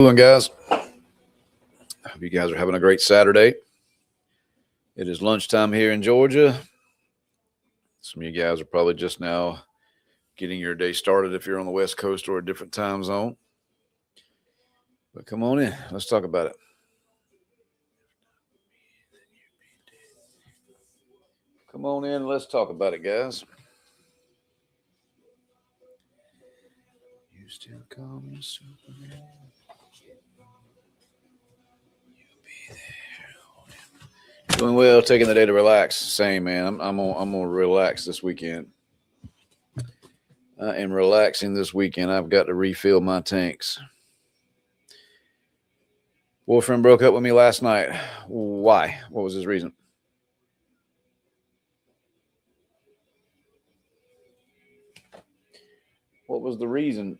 Doing, guys? Hope you guys are having a great Saturday. It is lunchtime here in Georgia. Some of you guys are probably just now getting your day started if you're on the West Coast or a different time zone. But come on in. Let's talk about it. Come on in. Let's talk about it, guys. You still call me Superman? Doing well, taking the day to relax. Same, man. I'm gonna relax this weekend. I am relaxing this weekend. I've got to refill my tanks. Boyfriend broke up with me last night. Why? What was his reason? What was the reason?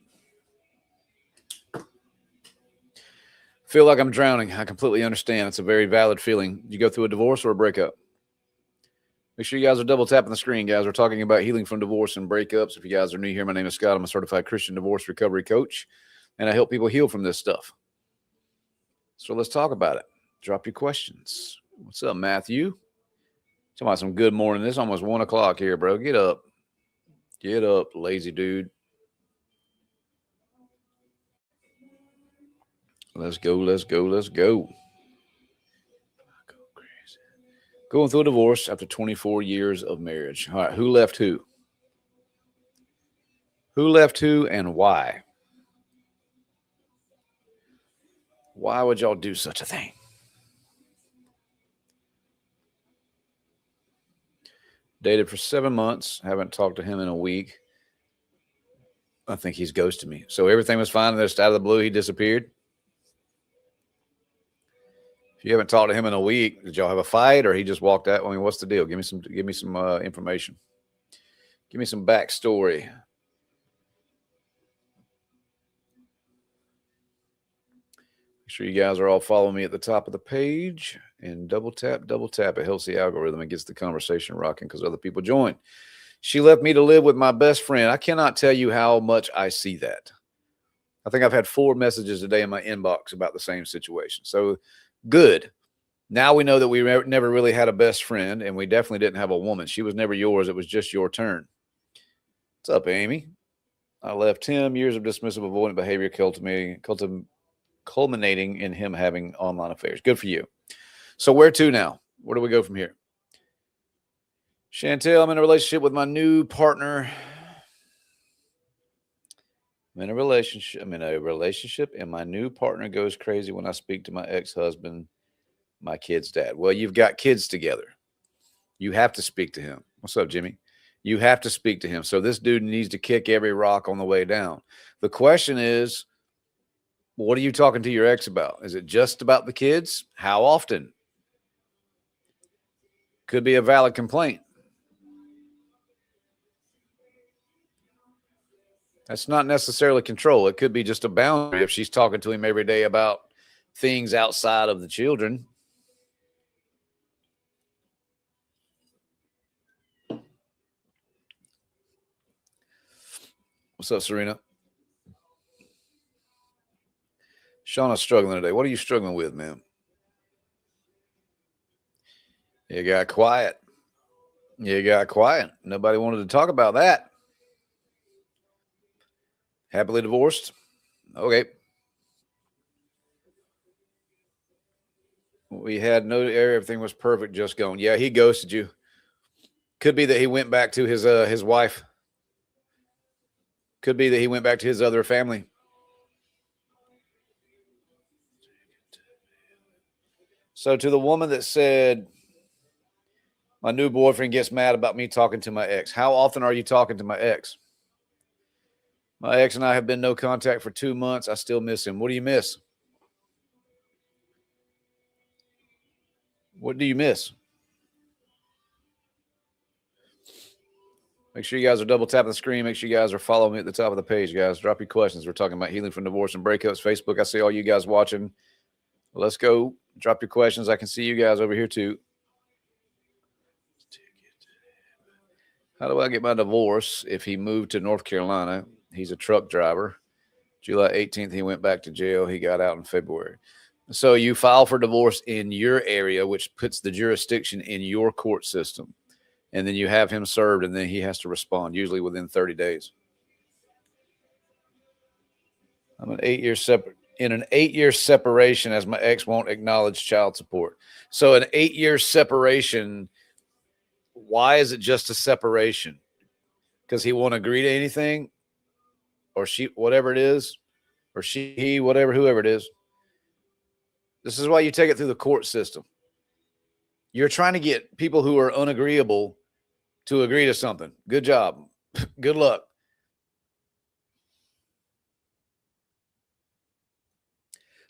Feel like I'm drowning. I completely understand. It's a very valid feeling. You go through a divorce or a breakup? Make sure you guys are double tapping the screen, guys. We're talking about healing from divorce and breakups. If you guys are new here, my name is Scott. I'm a certified Christian divorce recovery coach, and I help people heal from this stuff. So let's talk about it. Drop your questions. What's up, Matthew? Talking about some good morning. It's almost 1 o'clock here, bro. Get up. Get up, lazy dude. Let's go, let's go, let's go. Going through a divorce after 24 years of marriage. All right, who left who? Who left who and why? Why would y'all do such a thing? Dated for 7 months. Haven't talked to him in a week. I think he's ghosted me. So everything was fine, and just out of the blue, he disappeared. If you haven't talked to him in a week, did y'all have a fight, or he just walked out? I mean, what's the deal? Give me some information. Give me some backstory. Make sure you guys are all following me at the top of the page, and double tap. It helps the algorithm and gets the conversation rocking because other people join. She left me to live with my best friend. I cannot tell you how much I see that. I think I've had 4 messages today in my inbox about the same situation. So good. Now we know that we never really had a best friend, and we definitely didn't have a woman. She was never yours. It was just your turn. What's up, Amy? I left him. Years of dismissive, avoidant behavior culminating in him having online affairs. Good for you. So where to now? Where do we go from here? Chantel, I'm in a relationship with my new partner. I'm in a relationship, and my new partner goes crazy when I speak to my ex-husband, my kid's dad. Well, you've got kids together. You have to speak to him. What's up, Jimmy? You have to speak to him. So this dude needs to kick every rock on the way down. The question is, what are you talking to your ex about? Is it just about the kids? How often? Could be a valid complaint. That's not necessarily control. It could be just a boundary if she's talking to him every day about things outside of the children. What's up, Serena? Shauna's struggling today. What are you struggling with, man? You got quiet. Nobody wanted to talk about that. Happily divorced? Okay. We had no area. Everything was perfect. Just gone. Yeah, he ghosted you. Could be that he went back to his wife. Could be that he went back to his other family. So to the woman that said, my new boyfriend gets mad about me talking to my ex. How often are you talking to my ex? My ex and I have been no contact for 2 months. I still miss him. What do you miss? What do you miss? Make sure you guys are double tapping the screen. Make sure you guys are following me at the top of the page, guys. Drop your questions. We're talking about healing from divorce and breakups. Facebook, I see all you guys watching. Let's go. Drop your questions. I can see you guys over here too. How do I get my divorce if he moved to North Carolina? He's a truck driver. July 18th, he went back to jail. He got out in February. So you file for divorce in your area, which puts the jurisdiction in your court system. And then you have him served, and then he has to respond, usually within 30 days. I'm an 8-year separate. In an 8-year separation, as my ex won't acknowledge child support. So an 8-year separation, why is it just a separation? Because he won't agree to anything, or she, whatever it is, or she, he, whatever, whoever it is. This is why you take it through the court system. You're trying to get people who are unagreeable to agree to something. Good job. Good luck.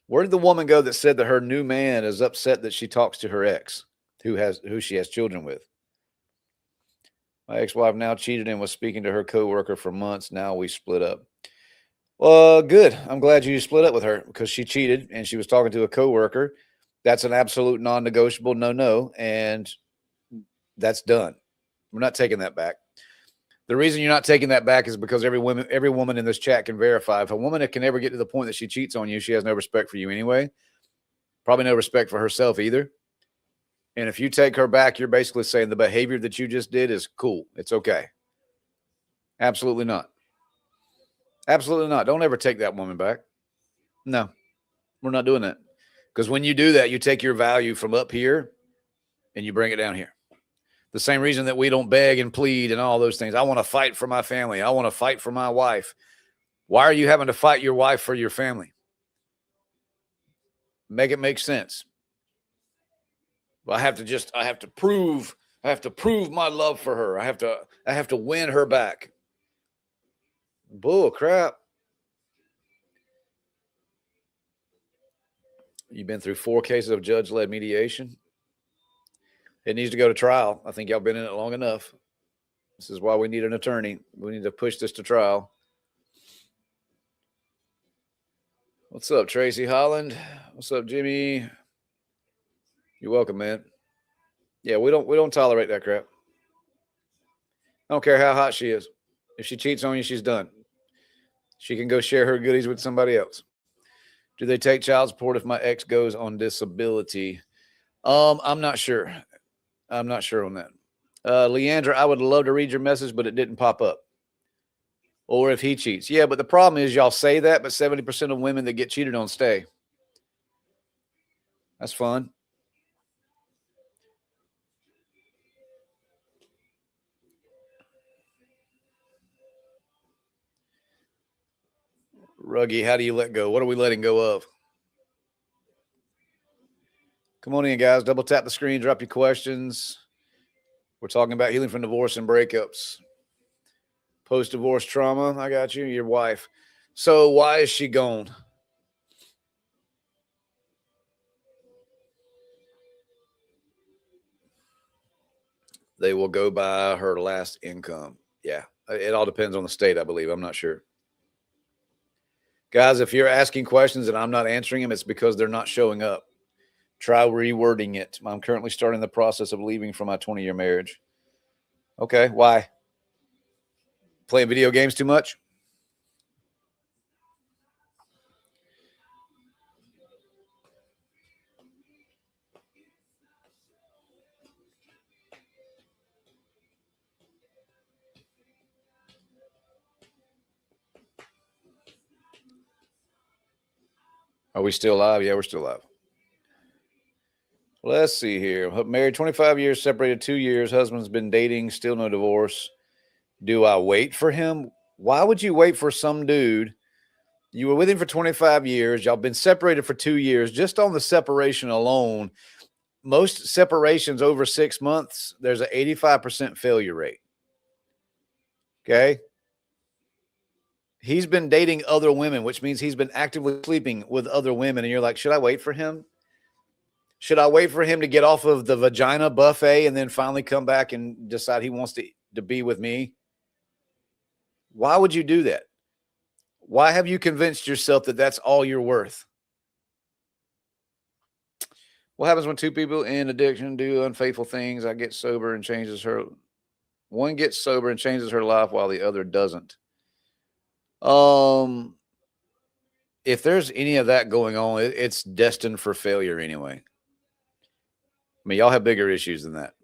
Where did the woman go that said that her new man is upset that she talks to her ex, who she has children with? My ex-wife now cheated and was speaking to her coworker for months. Now we split up. Well, good. I'm glad you split up with her because she cheated and she was talking to a coworker. That's an absolute non-negotiable no, and that's done. We're not taking that back. The reason you're not taking that back is because every woman in this chat can verify. If a woman can ever get to the point that she cheats on you, she has no respect for you anyway. Probably no respect for herself either. And if you take her back, you're basically saying the behavior that you just did is cool. It's okay. Absolutely not. Absolutely not. Don't ever take that woman back. No, we're not doing that. Because when you do that, you take your value from up here and you bring it down here. The same reason that we don't beg and plead and all those things. I want to fight for my family. I want to fight for my wife. Why are you having to fight your wife for your family? Make it make sense. I have to prove my love for her. I have to win her back. Bull crap. You've been through 4 cases of judge-led mediation. It needs to go to trial. I think y'all been in it long enough. This is why we need an attorney. We need to push this to trial. What's up, Tracy Holland? What's up, Jimmy? You're welcome, man. Yeah, we don't tolerate that crap. I don't care how hot she is. If she cheats on you, she's done. She can go share her goodies with somebody else. Do they take child support if my ex goes on disability? I'm not sure. I'm not sure on that. Leandra, I would love to read your message, but it didn't pop up. Or if he cheats. Yeah, but the problem is y'all say that, but 70% of women that get cheated on stay. That's fun. Ruggy, how do you let go? What are we letting go of? Come on in, guys. Double tap the screen. Drop your questions. We're talking about healing from divorce and breakups. Post-divorce trauma. I got you. Your wife. So why is she gone? They will go by her last income. Yeah. It all depends on the state, I believe. I'm not sure. Guys, if you're asking questions and I'm not answering them, it's because they're not showing up. Try rewording it. I'm currently starting the process of leaving from my 20-year marriage. Okay. Why? Playing video games too much? Are we still live? Yeah, we're still live. Let's see here. Married 25 years, separated 2 years. Husband's been dating, still no divorce. Do I wait for him? Why would you wait for some dude? You were with him for 25 years. Y'all been separated for 2 years. Just on the separation alone, most separations over 6 months, there's an 85% failure rate. Okay. He's been dating other women, which means he's been actively sleeping with other women. And you're like, should I wait for him? Should I wait for him to get off of the vagina buffet and then finally come back and decide he wants to be with me? Why would you do that? Why have you convinced yourself that that's all you're worth? What happens when 2 people in addiction do unfaithful things? I get sober and changes her. One gets sober and changes her life while the other doesn't. if there's any of that going on, it's destined for failure anyway. I mean, y'all have bigger issues than that.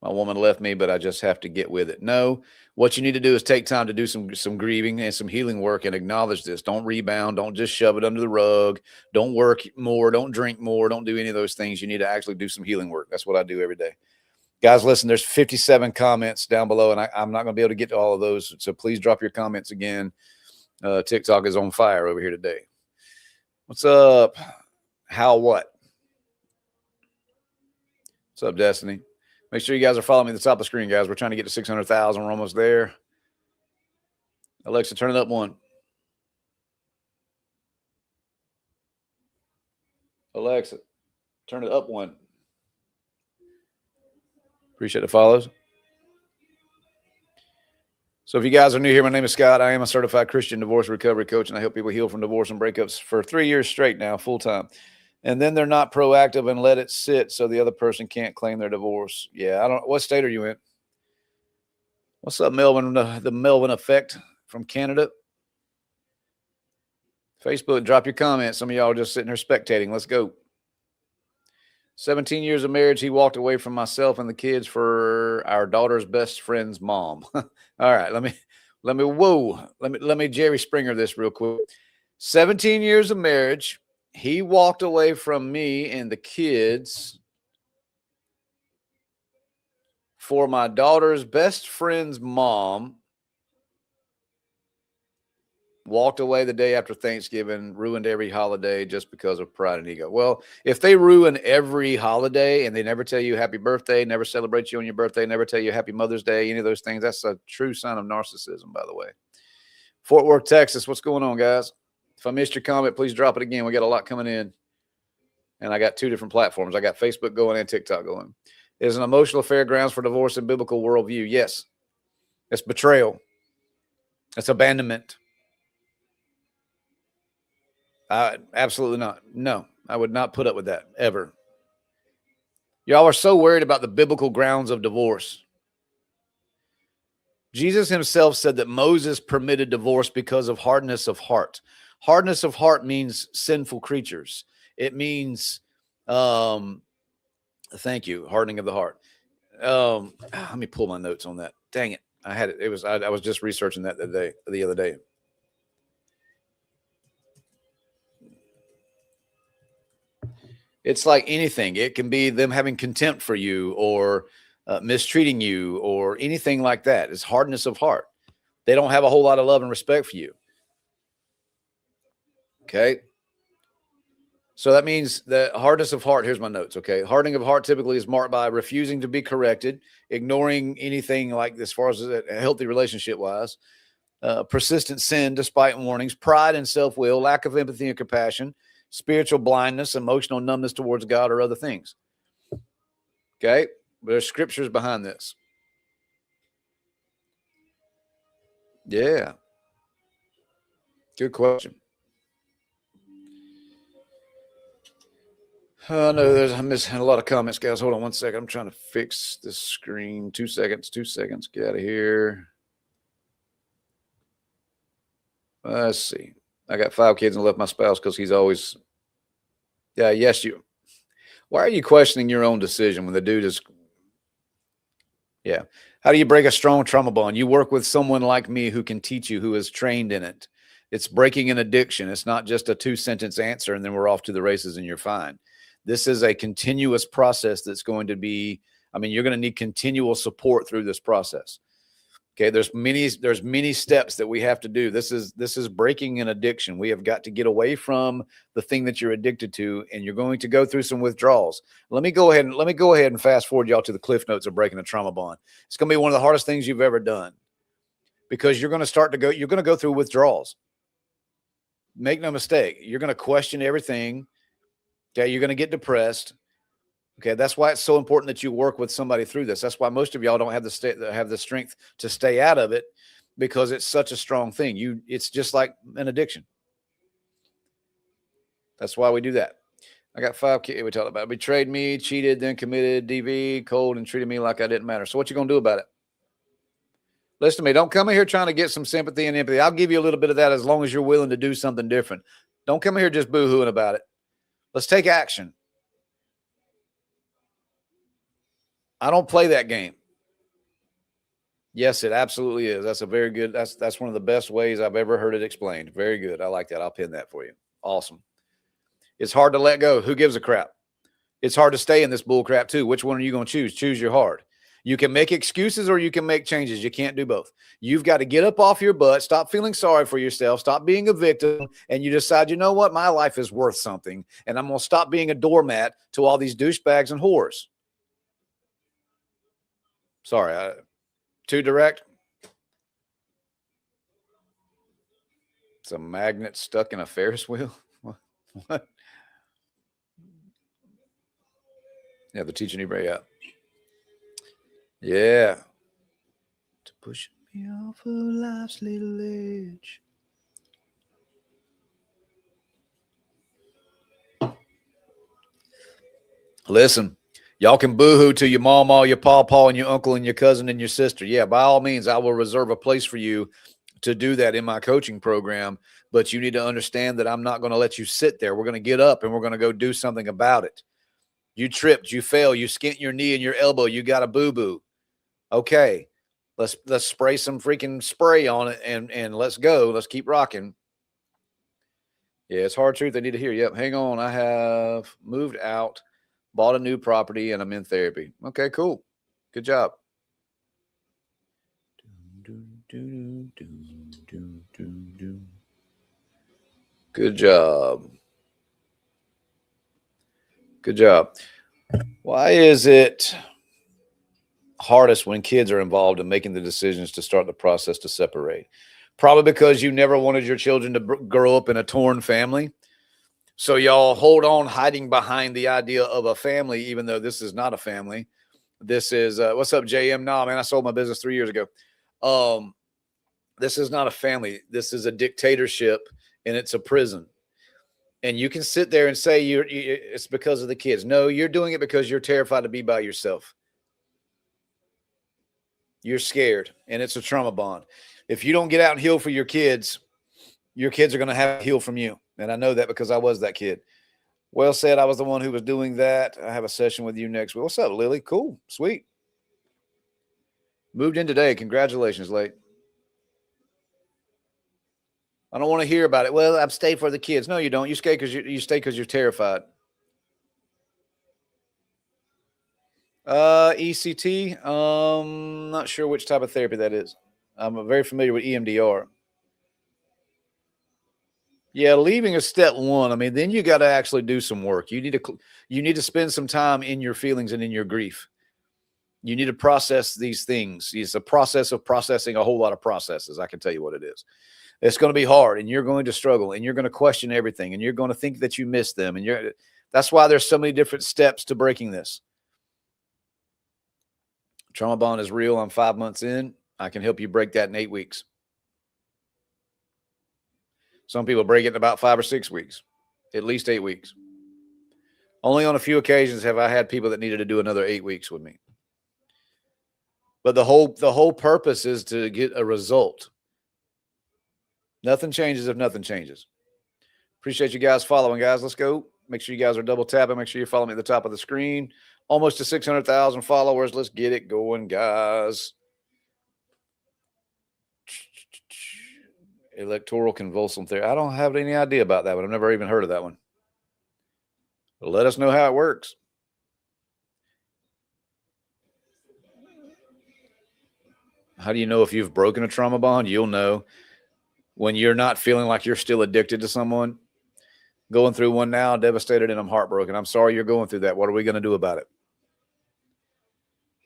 My woman left me, but I just have to get with it. No, what you need to do is take time to do some grieving and some healing work and acknowledge this. Don't rebound. Don't just shove it under the rug. Don't work more. Don't drink more. Don't do any of those things. You need to actually do some healing work. That's what I do every day. Guys, listen, there's 57 comments down below, and I'm not going to be able to get to all of those. So please drop your comments again. TikTok is on fire over here today. What's up? How what? What's up, Destiny? Make sure you guys are following me at the top of the screen, guys. We're trying to get to 600,000. We're almost there. Alexa, turn it up one. Alexa, turn it up one. Appreciate the follows. So if you guys are new here, my name is Scott. I am a certified Christian divorce recovery coach, and I help people heal from divorce and breakups for 3 years straight now, full time. And then they're not proactive and let it sit so the other person can't claim their divorce. Yeah, I don't. What state are you in? What's up, Melvin? The Melvin Effect from Canada. Facebook, drop your comments. Some of y'all are just sitting here spectating. Let's go. 17 years of marriage. He walked away from myself and the kids for our daughter's best friend's mom. All right, let me Jerry Springer this real quick. 17 years of marriage. He walked away from me and the kids for my daughter's best friend's mom. Walked away the day after Thanksgiving, ruined every holiday just because of pride and ego. Well, if they ruin every holiday and they never tell you happy birthday, never celebrate you on your birthday, never tell you happy Mother's Day, any of those things, that's a true sign of narcissism, by the way. Fort Worth, Texas, what's going on, guys? If I missed your comment, please drop it again. We got a lot coming in. And I got 2 different platforms. I got Facebook going and TikTok going. Is an emotional affair grounds for divorce in biblical worldview? Yes. It's betrayal. It's abandonment. Absolutely not. No, I would not put up with that ever. Y'all are so worried about the biblical grounds of divorce. Jesus himself said that Moses permitted divorce because of hardness of heart. Hardness of heart means sinful creatures. It means, thank you, hardening of the heart. Let me pull my notes on that. Dang it. I had it. I was just researching that the other day. It's like anything. It can be them having contempt for you or mistreating you or anything like that. It's hardness of heart. They don't have a whole lot of love and respect for you. Okay. So that means the hardness of heart. Here's my notes. Okay. Hardening of heart typically is marked by refusing to be corrected, ignoring anything like as far as a healthy relationship wise, persistent sin despite warnings, pride and self-will, lack of empathy and compassion, spiritual blindness, emotional numbness towards God or other things. Okay. There's scriptures behind this. Yeah. Good question. No, I'm missing a lot of comments, guys. Hold on one second. I'm trying to fix this screen. 2 seconds. Get out of here. Let's see. I got 5 kids and left my spouse because he's always. Yeah, yes, you. Why are you questioning your own decision when the dude is. Yeah. How do you break a strong trauma bond? You work with someone like me who can teach you, who is trained in it. It's breaking an addiction. It's not just a 2-sentence answer and then we're off to the races and you're fine. This is a continuous process that's going to be, you're going to need continual support through this process. Okay. There's many steps that we have to do. This is breaking an addiction. We have got to get away from the thing that you're addicted to, and you're going to go through some withdrawals. Let me go ahead and fast forward y'all to the cliff notes of breaking a trauma bond. It's going to be one of the hardest things you've ever done because you're going to go through withdrawals. Make no mistake. You're going to question everything. Okay. You're going to get depressed. Okay, that's why it's so important that you work with somebody through this. That's why most of y'all don't have the strength to stay out of it because it's such a strong thing. It's just like an addiction. That's why we do that. I got 5 kids we talked about. Betrayed me, cheated, then committed DV, cold, and treated me like I didn't matter. So what you gonna do about it? Listen to me. Don't come in here trying to get some sympathy and empathy. I'll give you a little bit of that as long as you're willing to do something different. Don't come in here just boo-hooing about it. Let's take action. I don't play that game. Yes, it absolutely is. That's a very good, that's one of the best ways I've ever heard it explained. Very good. I like that. I'll pin that for you. Awesome. It's hard to let go. Who gives a crap? It's hard to stay in this bull crap too. Which one are you going to choose? Choose your heart. You can make excuses or you can make changes. You can't do both. You've got to get up off your butt, stop feeling sorry for yourself, stop being a victim, and you decide, you know what? My life is worth something, and I'm going to stop being a doormat to all these douchebags and whores. Sorry, too direct? It's a magnet stuck in a Ferris wheel? What? Yeah, the teacher need break out. Yeah. To push me off of life's little edge. Listen, y'all can boo-hoo to your mama, your pawpaw, and your uncle, and your cousin, and your sister. Yeah, by all means, I will reserve a place for you to do that in my coaching program. But you need to understand that I'm not going to let you sit there. We're going to get up and we're going to go do something about it. You tripped, you fell, you skint your knee and your elbow, you got a boo-boo. Okay, let's spray some freaking spray on it and let's go. Let's keep rocking. Yeah, it's hard truth. I need to hear. Yep, hang on. I have moved out, bought a new property, and I'm in therapy. Okay, cool. Good job. Good job. Good job. Why is it hardest when kids are involved in making the decisions to start the process to separate? Probably because you never wanted your children to grow up in a torn family. So y'all hold on hiding behind the idea of a family, even though this is not a family. This is, what's up, JM? No, man, I sold my business 3 years ago. This is not a family. This is a dictatorship, and it's a prison. And you can sit there and say it's because of the kids. No, you're doing it because you're terrified to be by yourself. You're scared, and it's a trauma bond. If you don't get out and heal for your kids are going to have to heal from you. And I know that because I was that kid. Well said. I was the one who was doing that. I have a session with you next week. What's up, Lily? Cool. Sweet. Moved in today. Congratulations, late. I don't want to hear about it. Well, I'm staying for the kids. No, you don't. You stay because you're terrified. ECT. Not sure which type of therapy that is. I'm very familiar with EMDR. Yeah, leaving is step one. I mean, then you got to actually do some work. You need to spend some time in your feelings and in your grief. You need to process these things. It's a process of processing a whole lot of processes. I can tell you what it is. It's going to be hard, and you're going to struggle, and you're going to question everything, and you're going to think that you missed them, and that's why there's so many different steps to breaking this. Trauma bond is real. I'm 5 months in. I can help you break that in 8 weeks. Some people break it in about 5 or 6 weeks, at least 8 weeks. Only on a few occasions have I had people that needed to do another 8 weeks with me. But the whole purpose is to get a result. Nothing changes if nothing changes. Appreciate you guys following, guys. Let's go. Make sure you guys are double tapping. Make sure you follow me at the top of the screen. Almost to 600,000 followers. Let's get it going, guys. Electoral convulsum theory. I don't have any idea about that one. I've never even heard of that one. But let us know how it works. How do you know if you've broken a trauma bond? You'll know when you're not feeling like you're still addicted to someone. Going through one now, devastated, and I'm heartbroken. I'm sorry you're going through that. What are we going to do about it?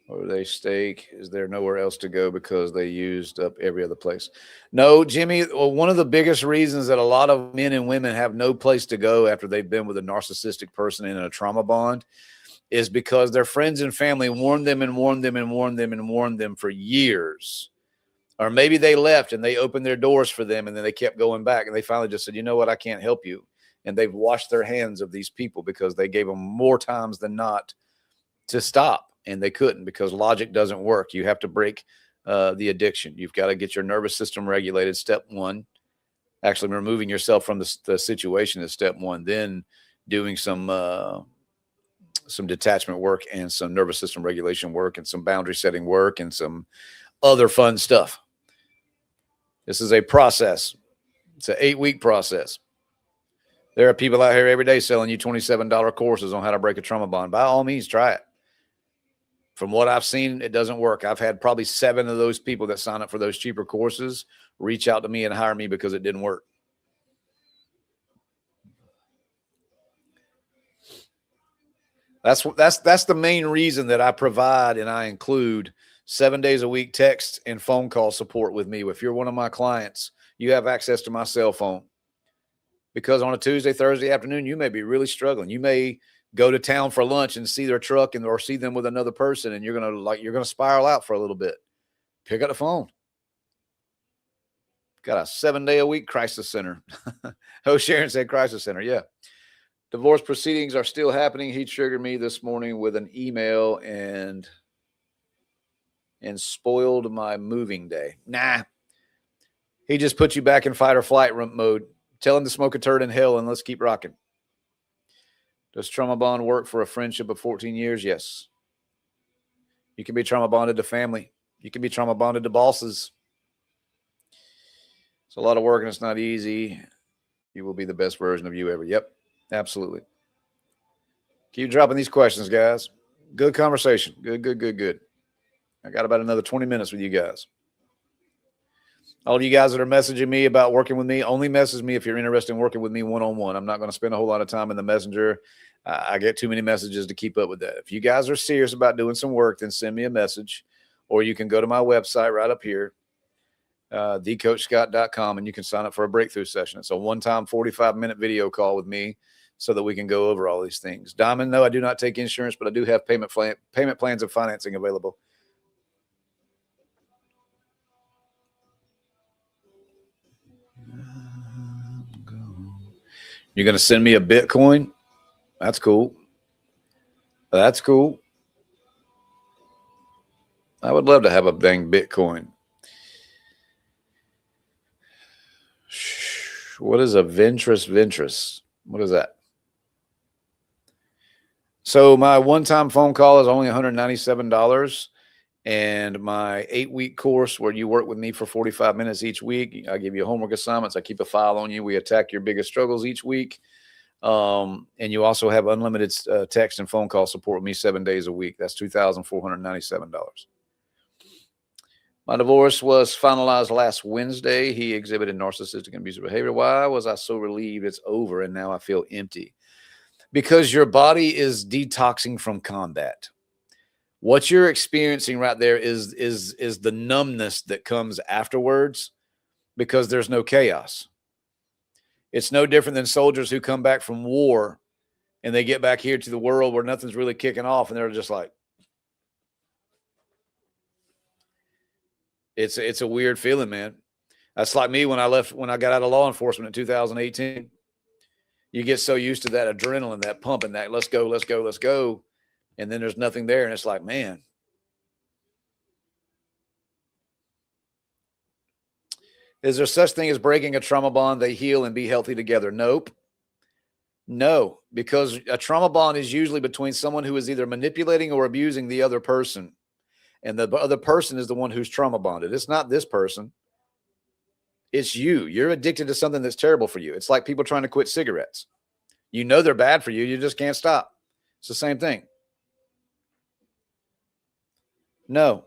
Or they stake? Is there nowhere else to go because they used up every other place? No, Jimmy, one of the biggest reasons that a lot of men and women have no place to go after they've been with a narcissistic person in a trauma bond is because their friends and family warned them and warned them and warned them and warned them for years. Or maybe they left and they opened their doors for them and then they kept going back and they finally just said, you know what, I can't help you. And they've washed their hands of these people because they gave them more times than not to stop. And they couldn't because logic doesn't work. You have to break the addiction. You've got to get your nervous system regulated. Step one, actually removing yourself from the situation is step one. Then doing some detachment work and some nervous system regulation work and some boundary setting work and some other fun stuff. This is a process. It's an 8-week process. There are people out here every day selling you $27 courses on how to break a trauma bond. By all means, try it. From what I've seen, it doesn't work. I've had probably 7 of those people that sign up for those cheaper courses reach out to me and hire me because it didn't work. That's the main reason that I provide and I include 7 days a week text and phone call support with me. If you're one of my clients, you have access to my cell phone. Because on a Tuesday, Thursday afternoon, you may be really struggling. You may go to town for lunch and see their truck or see them with another person, and you're gonna spiral out for a little bit. Pick up the phone. Got a 7-day-a-week crisis center. Oh, Sharon said crisis center. Yeah. Divorce proceedings are still happening. He triggered me this morning with an email and spoiled my moving day. Nah. He just put you back in fight or flight mode. Tell him to smoke a turd in hell and let's keep rocking. Does trauma bond work for a friendship of 14 years? Yes. You can be trauma bonded to family. You can be trauma bonded to bosses. It's a lot of work and it's not easy. You will be the best version of you ever. Yep, absolutely. Keep dropping these questions, guys. Good conversation. Good. I got about another 20 minutes with you guys. All of you guys that are messaging me about working with me, only message me if you're interested in working with me one-on-one. I'm not going to spend a whole lot of time in the messenger. I get too many messages to keep up with that. If you guys are serious about doing some work, then send me a message, or you can go to my website right up here, thecoachscott.com, and you can sign up for a breakthrough session. It's a one-time 45-minute video call with me so that we can go over all these things. Diamond, no, I do not take insurance, but I do have payment plans and financing available. You're going to send me a Bitcoin? That's cool. That's cool. I would love to have a dang Bitcoin. What is a Ventris? What is that? So my one-time phone call is only $197. And my 8-week course where you work with me for 45 minutes each week, I give you homework assignments. I keep a file on you. We attack your biggest struggles each week. And you also have unlimited text and phone call support with me 7 days a week. That's $2,497. My divorce was finalized last Wednesday. He exhibited narcissistic and abusive behavior. Why was I so relieved it's over and now I feel empty? Because your body is detoxing from combat. What you're experiencing right there is the numbness that comes afterwards because there's no chaos. It's no different than soldiers who come back from war and they get back here to the world where nothing's really kicking off and they're just like, it's a weird feeling, man. That's like me when I got out of law enforcement in 2018. You get so used to that adrenaline, that pump, and that let's go. And then there's nothing there. And it's like, man. Is there such thing as breaking a trauma bond? They heal and be healthy together? Nope. No, because a trauma bond is usually between someone who is either manipulating or abusing the other person. And the other person is the one who's trauma bonded. It's not this person. It's you. You're addicted to something that's terrible for you. It's like people trying to quit cigarettes. You know they're bad for you. You just can't stop. It's the same thing. No,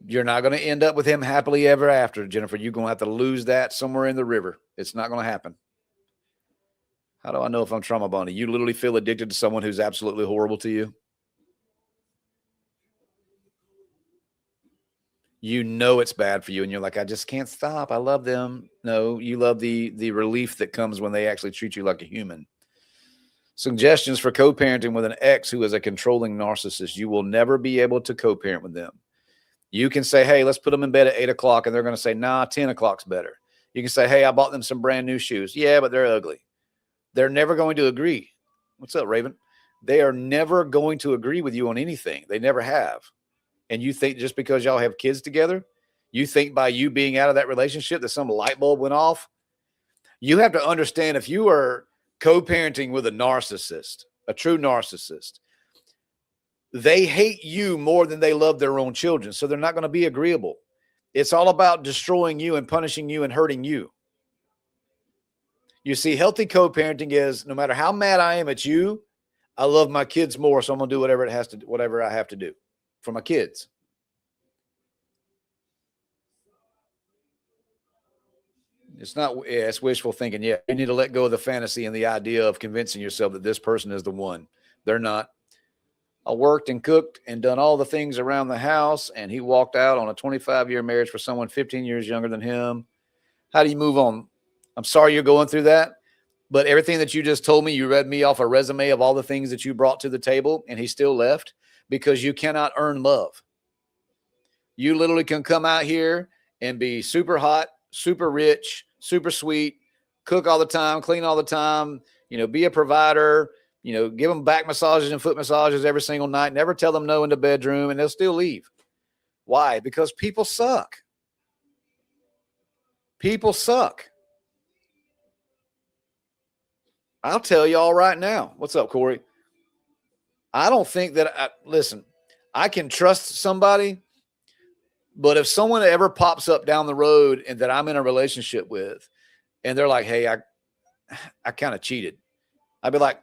you're not going to end up with him happily ever after, Jennifer. You're going to have to lose that somewhere in the river. It's not going to happen. How do I know if I'm trauma bonded? You literally feel addicted to someone who's absolutely horrible to you. You know it's bad for you, and you're like, I just can't stop. I love them. No, you love the relief that comes when they actually treat you like a human. Suggestions for co-parenting with an ex who is a controlling narcissist. You will never be able to co-parent with them. You can say, hey, let's put them in bed at 8 o'clock. And they're going to say, nah, 10 o'clock's better. You can say, hey, I bought them some brand new shoes. Yeah, but they're ugly. They're never going to agree. What's up, Raven? They are never going to agree with you on anything. They never have. And you think just because y'all have kids together, you think by you being out of that relationship that some light bulb went off? You have to understand, if you are co-parenting with a narcissist, a true narcissist, they hate you more than they love their own children. So they're not going to be agreeable. It's all about destroying you and punishing you and hurting you. You see, healthy co-parenting is, no matter how mad I am at you, I love my kids more, so I'm going to do whatever I have to do for my kids. It's not, yeah, it's wishful thinking. Yeah, you need to let go of the fantasy and the idea of convincing yourself that this person is the one. They're not. I worked and cooked and done all the things around the house, and he walked out on a 25-year marriage for someone 15 years younger than him. How do you move on? I'm sorry you're going through that, but everything that you just told me, you read me off a resume of all the things that you brought to the table, and he still left because you cannot earn love. You literally can come out here and be super hot, super rich, super sweet, cook all the time, clean all the time, be a provider, give them back massages and foot massages every single night, never tell them no in the bedroom, and they'll still leave. Why? Because people suck. People suck. I'll tell y'all right now. What's up, Corey? I don't think that, listen, I can trust somebody, but if someone ever pops up down the road and that I'm in a relationship with, and they're like, hey, I kind of cheated, I'd be like,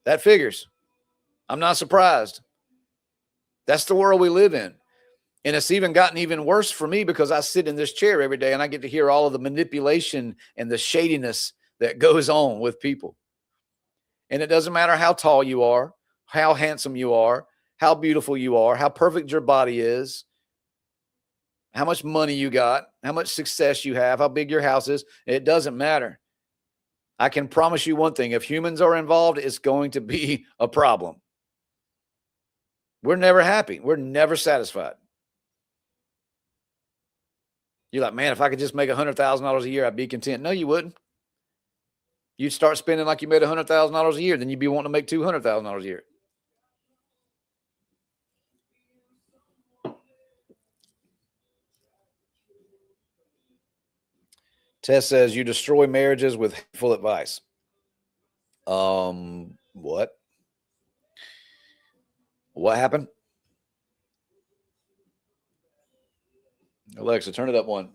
that figures. I'm not surprised. That's the world we live in. And it's even gotten even worse for me because I sit in this chair every day and I get to hear all of the manipulation and the shadiness that goes on with people. And it doesn't matter how tall you are, how handsome you are, how beautiful you are, how perfect your body is, how much money you got, how much success you have, how big your house is. It doesn't matter. I can promise you one thing. If humans are involved, it's going to be a problem. We're never happy. We're never satisfied. You're like, man, if I could just make $100,000 a year, I'd be content. No, you wouldn't. You'd start spending like you made $100,000 a year. Then you'd be wanting to make $200,000 a year. Tess says you destroy marriages with hateful advice. What? What happened? Alexa, turn it up one.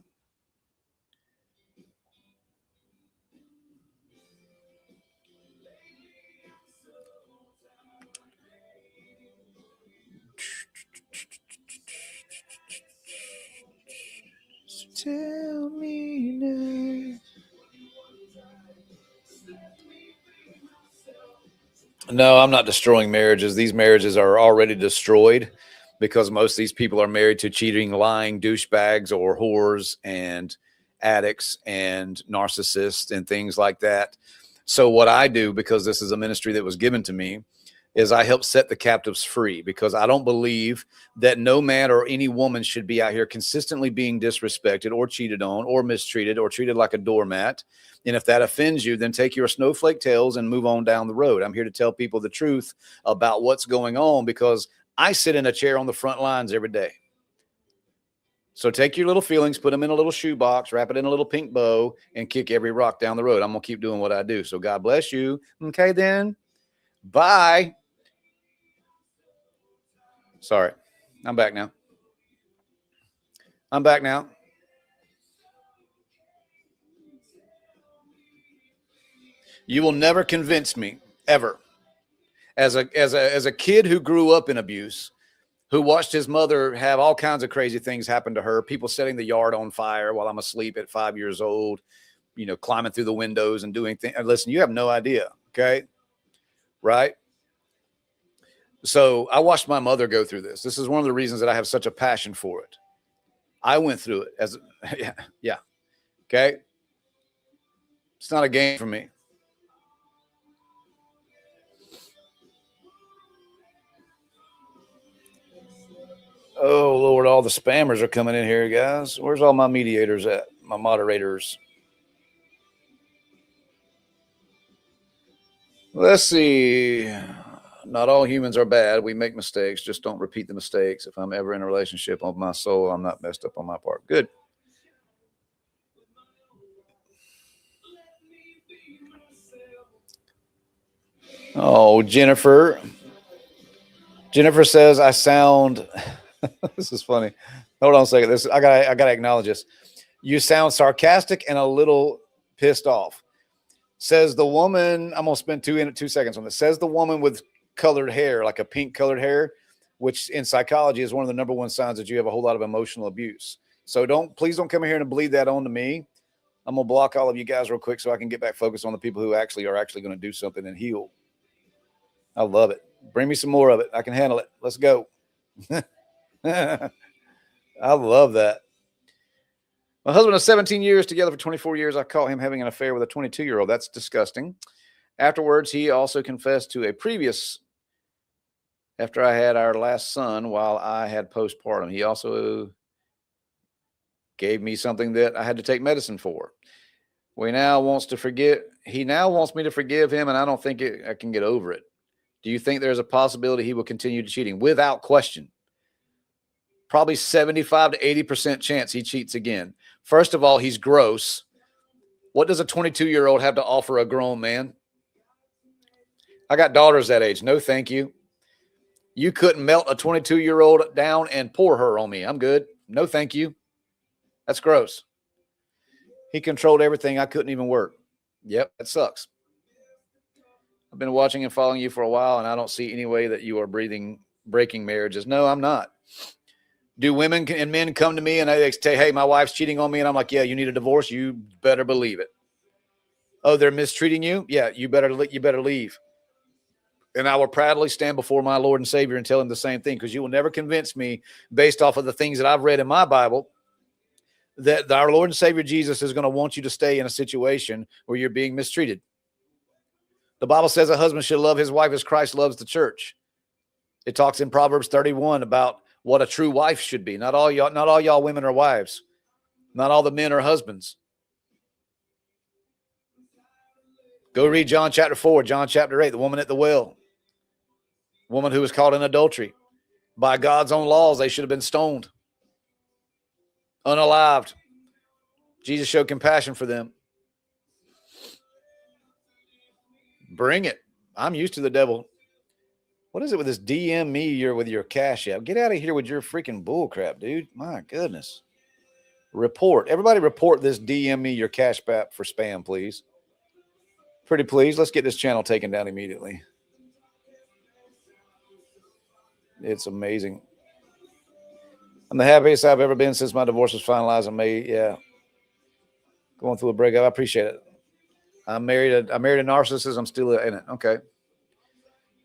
Tell me now. No, I'm not destroying marriages. These marriages are already destroyed because most of these people are married to cheating, lying douchebags or whores and addicts and narcissists and things like that. So what I do, because this is a ministry that was given to me, is I help set the captives free, because I don't believe that no man or any woman should be out here consistently being disrespected or cheated on or mistreated or treated like a doormat. And if that offends you, then take your snowflake tails and move on down the road. I'm here to tell people the truth about what's going on, because I sit in a chair on the front lines every day. So take your little feelings, put them in a little shoebox, wrap it in a little pink bow, and kick every rock down the road. I'm going to keep doing what I do. So God bless you. Okay, then. Bye. Sorry. I'm back now. I'm back now. You will never convince me, ever. As a kid who grew up in abuse, who watched his mother have all kinds of crazy things happen to her, people setting the yard on fire while I'm asleep at 5 years old, climbing through the windows and doing things. Listen, you have no idea, okay? Right? So I watched my mother go through this. This is one of the reasons that I have such a passion for it. I went through it yeah. Okay. It's not a game for me. Oh, Lord, all the spammers are coming in here, guys. Where's all my mediators at? My moderators. Let's see. not all humans are bad. We make mistakes. Just don't repeat the mistakes. If I'm ever in a relationship of my soul, I'm not messed up on my part. Good. Oh, Jennifer. Jennifer says I sound. This is funny. Hold on a second. I gotta acknowledge this. You sound sarcastic and a little pissed off. Says the woman. I'm gonna spend 2 seconds on this. Says the woman with colored hair, like a pink colored hair, which in psychology is one of the number one signs that you have a whole lot of emotional abuse. So please don't come here and bleed that on to me. I'm gonna block all of you guys real quick so I can get back focused on the people who actually are going to do something and heal. I love it. Bring me some more of it. I can handle it. Let's go. I love that. My husband is 17 years together for 24 years. I caught him having an affair with a 22-year-old. That's disgusting. Afterwards, he also confessed to a previous, after I had our last son, while I had postpartum. He also gave me something that I had to take medicine for. He now wants me to forgive him, and I don't think I can get over it. Do you think there's a possibility he will continue cheating? Without question. Probably 75 to 80% chance he cheats again. First of all, he's gross. What does a 22-year-old have to offer a grown man? I got daughters that age. No, thank you. You couldn't melt a 22-year-old down and pour her on me. I'm good. No, thank you. That's gross. He controlled everything. I couldn't even work. Yep, that sucks. I've been watching and following you for a while, and I don't see any way that you are breaking marriages. No, I'm not. Do women and men come to me and they say, hey, my wife's cheating on me? And I'm like, yeah, you need a divorce? You better believe it. Oh, they're mistreating you? Yeah, you better leave. And I will proudly stand before my Lord and Savior and tell him the same thing, because you will never convince me, based off of the things that I've read in my Bible, that our Lord and Savior Jesus is going to want you to stay in a situation where you're being mistreated. The Bible says a husband should love his wife as Christ loves the church. It talks in Proverbs 31 about what a true wife should be. Not all y'all women are wives. Not all the men are husbands. Go read John chapter 4, John chapter 8, the woman at the well. Woman who was caught in adultery. By God's own laws, they should have been stoned. Unalived. Jesus showed compassion for them. Bring it. I'm used to the devil. What is it with this DM me with your cash app? Get out of here with your freaking bull crap, dude. My goodness. Report. Everybody report this DM me your cash app for spam, please. Pretty please. Let's get this channel taken down immediately. It's amazing. I'm the happiest I've ever been since my divorce was finalized in May. Yeah. Going through a breakup. I appreciate it. I married a narcissist. I'm still in it. Okay.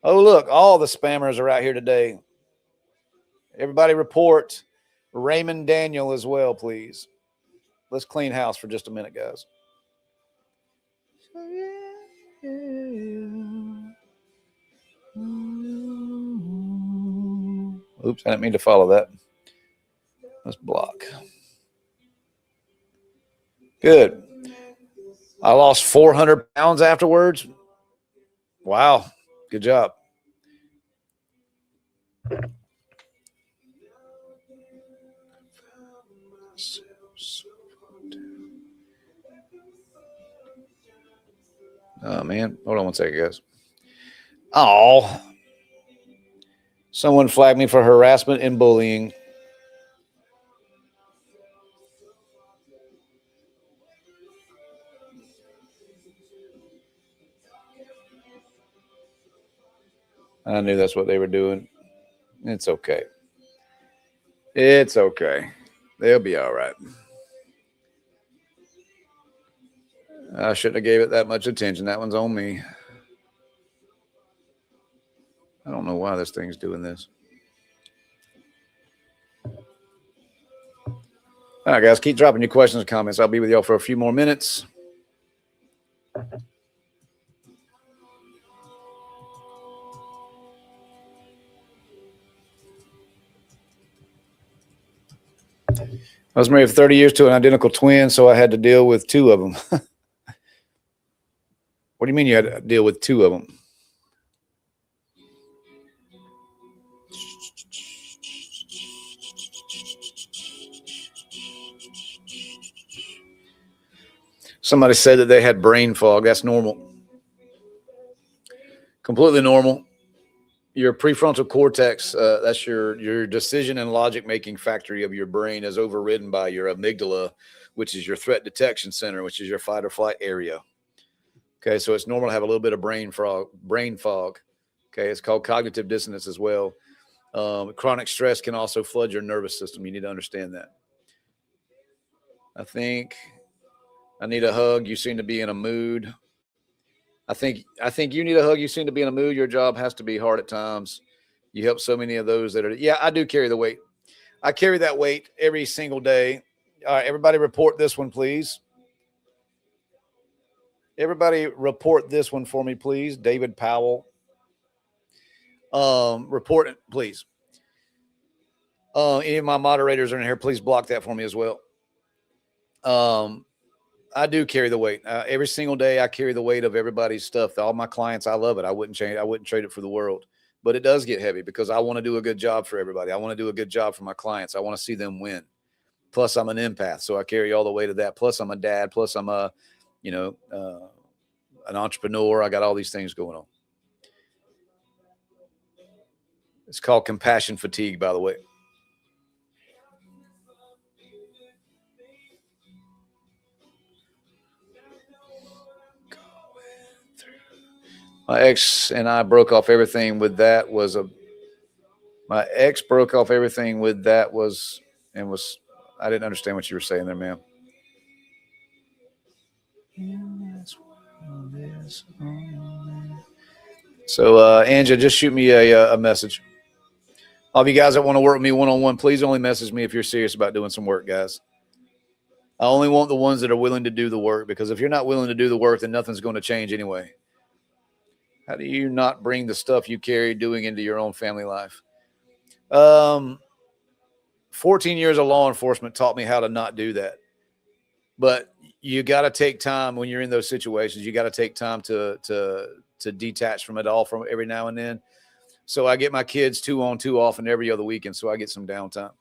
Oh, look, all the spammers are out here today. Everybody report Raymond Daniel as well, please. Let's clean house for just a minute, guys. Oops, I didn't mean to follow that. Let's block. Good. I lost 400 pounds afterwards. Wow. Good job. Oh, man. Hold on one second, guys. Oh. Someone flagged me for harassment and bullying. I knew that's what they were doing. It's okay. It's okay. They'll be all right. I shouldn't have gave it that much attention. That one's on me. I don't know why this thing's doing this. All right, guys, keep dropping your questions and comments. I'll be with y'all for a few more minutes. I was married for 30 years to an identical twin, so I had to deal with two of them. What do you mean you had to deal with two of them? Somebody said that they had brain fog. That's normal. Completely normal. Your prefrontal cortex, that's your decision and logic making factory of your brain, is overridden by your amygdala, which is your threat detection center, which is your fight or flight area. Okay, so it's normal to have a little bit of brain fog. Okay, it's called cognitive dissonance as well. Chronic stress can also flood your nervous system. You need to understand that. I think I need a hug. You seem to be in a mood. I think you need a hug. You seem to be in a mood. Your job has to be hard at times. You help so many of those that are. Yeah, I do carry the weight. I carry that weight every single day. All right, everybody, report this one, please. Everybody, report this one for me, please. David Powell. Report it, please. Any of my moderators are in here. Please block that for me as well. I do carry the weight every single day. I carry the weight of everybody's stuff. All my clients, I love it. I wouldn't change. I wouldn't trade it for the world. But it does get heavy because I want to do a good job for everybody. I want to do a good job for my clients. I want to see them win. Plus, I'm an empath, so I carry all the weight of that. Plus, I'm a dad. Plus, I'm an entrepreneur. I got all these things going on. It's called compassion fatigue, by the way. My ex and I broke off everything with that was my ex broke off everything with that was I didn't understand what you were saying there, ma'am. So, Angela, just shoot me a message. All of you guys that want to work with me one-on-one, please only message me if you're serious about doing some work, guys. I only want the ones that are willing to do the work, because if you're not willing to do the work, then nothing's going to change anyway. How do you not bring the stuff you carry doing into your own family life? 14 years of law enforcement taught me how to not do that. But you got to take time when you're in those situations. You got to take time to detach from it all from every now and then. So I get my kids 2 on 2 off and every other weekend, so I get some downtime.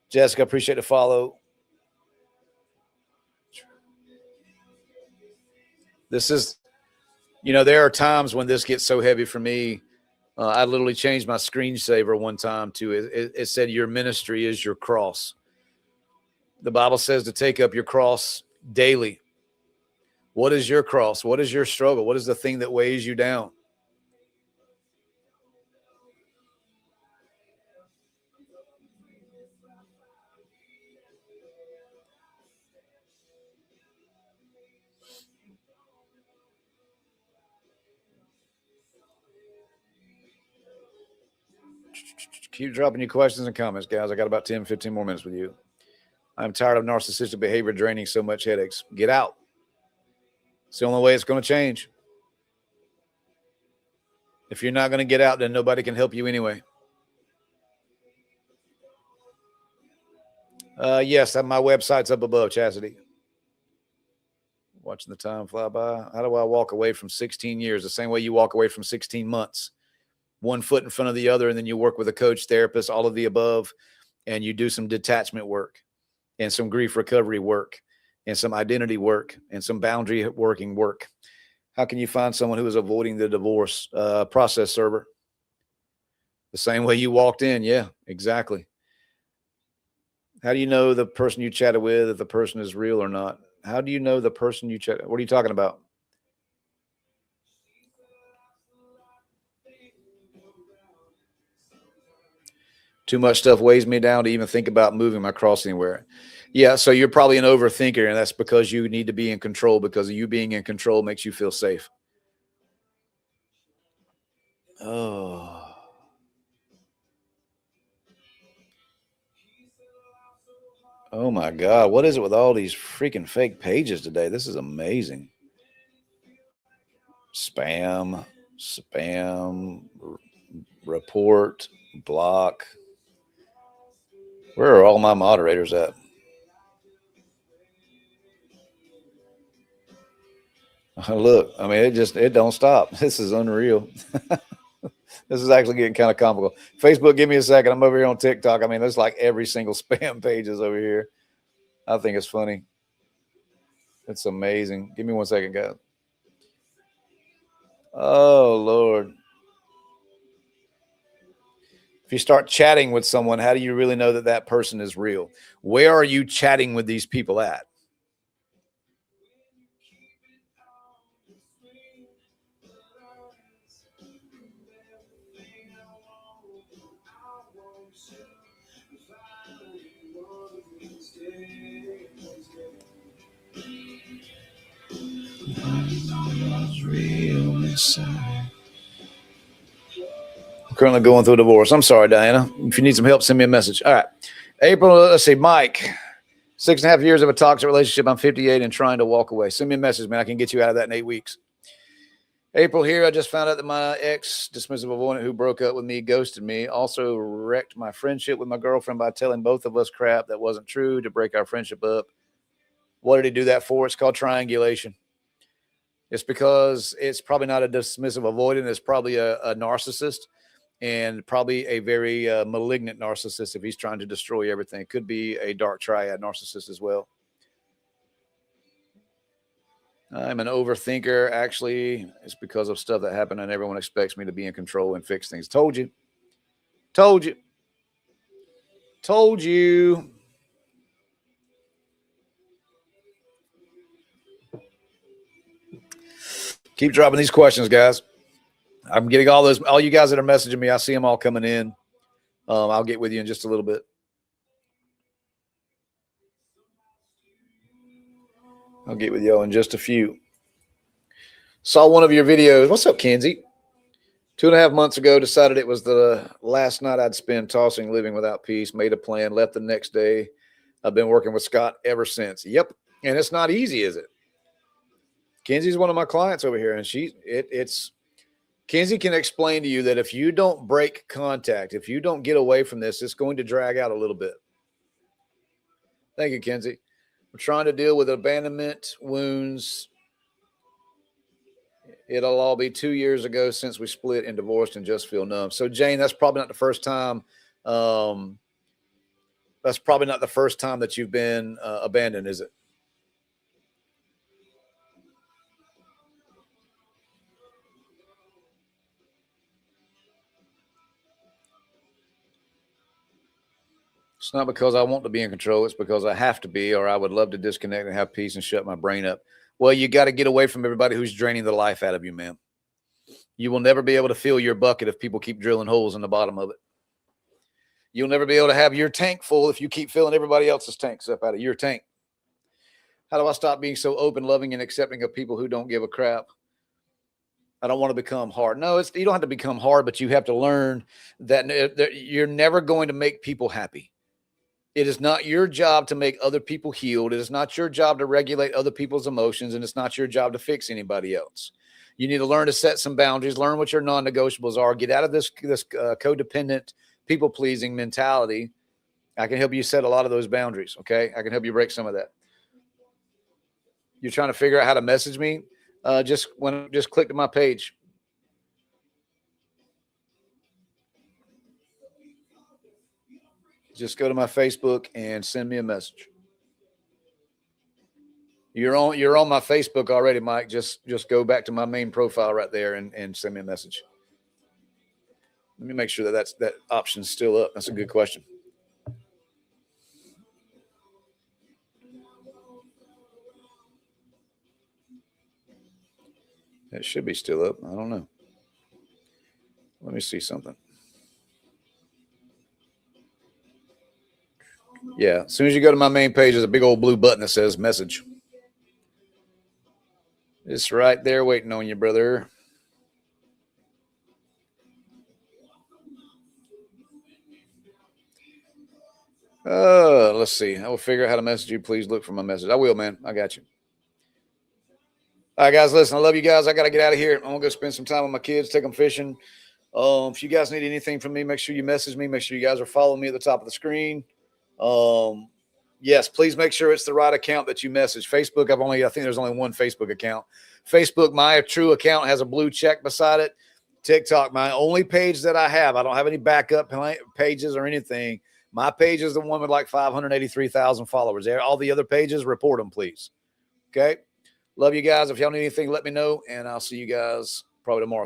Jessica, appreciate the follow. This is, there are times when this gets so heavy for me. I literally changed my screensaver one time to it said, "Your ministry is your cross." The Bible says to take up your cross daily. What is your cross? What is your struggle? What is the thing that weighs you down? Keep dropping your questions and comments, guys. I got about 10, 15 more minutes with you. I'm tired of narcissistic behavior draining so much headaches. Get out. It's the only way it's going to change. If you're not going to get out, then nobody can help you anyway. Yes, my website's up above, Chastity. Watching the time fly by. How do I walk away from 16 years? The same way you walk away from 16 months. One foot in front of the other, and then you work with a coach, therapist, all of the above, and you do some detachment work and some grief recovery work and some identity work and some boundary working work. How can you find someone who is avoiding the divorce process server? The same way you walked in. Yeah, exactly. How do you know the person you chatted with, if the person is real or not? How do you know the person you chatted? What are you talking about? Too much stuff weighs me down to even think about moving my cross anywhere. Yeah, so you're probably an overthinker, and that's because you need to be in control, because you being in control makes you feel safe. Oh. Oh my God. What is it with all these freaking fake pages today? This is amazing. Spam, report, block. Where are all my moderators at? Look, I mean, it don't stop. This is unreal. This is actually getting kind of comical. Facebook, give me a second. I'm over here on TikTok. I mean, there's like every single spam page is over here. I think it's funny. It's amazing. Give me 1 second, guys. Oh, Lord. If you start chatting with someone, how do you really know that that person is real? Where are you chatting with these people at? I'm currently going through a divorce. I'm sorry, Diana. If you need some help, send me a message. All right. April, let's see. Mike, 6.5 years of a toxic relationship. I'm 58 and trying to walk away. Send me a message, man. I can get you out of that in 8 weeks. April here. I just found out that my ex, dismissive avoidant who broke up with me, ghosted me, also wrecked my friendship with my girlfriend by telling both of us crap that wasn't true to break our friendship up. What did he do that for? It's called triangulation. It's because it's probably not a dismissive avoidant. It's probably a narcissist, and probably a very malignant narcissist if he's trying to destroy everything. It could be a dark triad narcissist as well. I'm an overthinker. Actually, it's because of stuff that happened and everyone expects me to be in control and fix things. Told you. Told you. Told you. Keep dropping these questions, guys. I'm getting all you guys that are messaging me. I see them all coming in. I'll get with you in just a little bit. I'll get with y'all in just a few. Saw one of your videos. What's up, Kenzie? 2.5 months ago, decided it was the last night I'd spend tossing, living without peace, made a plan, left the next day. I've been working with Scott ever since. Yep. And it's not easy, is it? Kenzie's one of my clients over here, and Kenzie can explain to you that if you don't break contact, if you don't get away from this, it's going to drag out a little bit. Thank you, Kenzie. We're trying to deal with abandonment, wounds. It'll all be 2 years ago since we split and divorced and just feel numb. So, Jane, that's probably not the first time. That's probably not the first time that you've been abandoned, is it? It's not because I want to be in control. It's because I have to be, or I would love to disconnect and have peace and shut my brain up. Well, you got to get away from everybody who's draining the life out of you, man. You will never be able to fill your bucket if people keep drilling holes in the bottom of it. You'll never be able to have your tank full if you keep filling everybody else's tanks up out of your tank. How do I stop being so open, loving, and accepting of people who don't give a crap? I don't want to become hard. No, you don't have to become hard, but you have to learn that you're never going to make people happy. It is not your job to make other people healed. It is not your job to regulate other people's emotions, and it's not your job to fix anybody else. You need to learn to set some boundaries, learn what your non-negotiables are, get out of this codependent, people-pleasing mentality. I can help you set a lot of those boundaries, okay? I can help you break some of that. You're trying to figure out how to message me? Just click to my page. Just go to my Facebook and send me a message. You're on my Facebook already, Mike. Just go back to my main profile right there and send me a message. Let me make sure that option's still up. That's a good question. It should be still up. I don't know. Let me see something. Yeah, as soon as you go to my main page, there's a big old blue button that says message. It's right there waiting on you, brother. Let's see. I will figure out how to message you. Please look for my message. I will, man. I got you. All right, guys, listen, I love you guys. I got to get out of here. I'm going to go spend some time with my kids, take them fishing. If you guys need anything from me, make sure you message me. Make sure you guys are following me at the top of the screen. Yes, please make sure it's the right account that you message. Facebook, I think there's only one Facebook account. Facebook, my true account has a blue check beside it. TikTok, my only page that I have. I don't have any backup pages or anything. My page is the one with like 583,000 followers. All the other pages, report them, please. Okay. Love you guys. If y'all need anything, let me know. And I'll see you guys probably tomorrow.